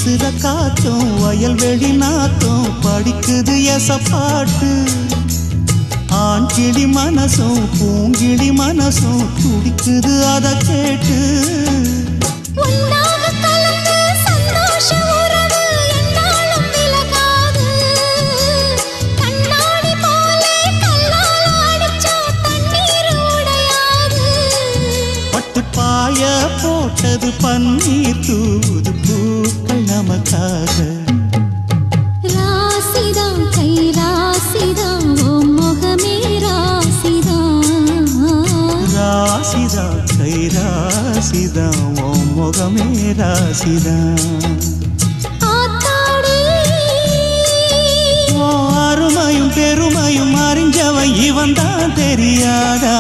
வீசுற காத்தும் வயல்வெளி நாத்தும் படிக்குது எசப்பாட்டு ஆண் கிளி மனசும் பூங்கிளி மனசும் துடிக்குது அத கேட்டு பாய போட்டது பன்னீர் தூது பூக்கள் நமக்காக ராசிதான் கை ராசிதான் ஓ முகமே ராசிதான் ராசிதான் கை ராசிதான் ஓ முகமே ராசிதான் அருமையும் பெருமையும் அறிஞ்சவன் இவன் தான் தெரியாதா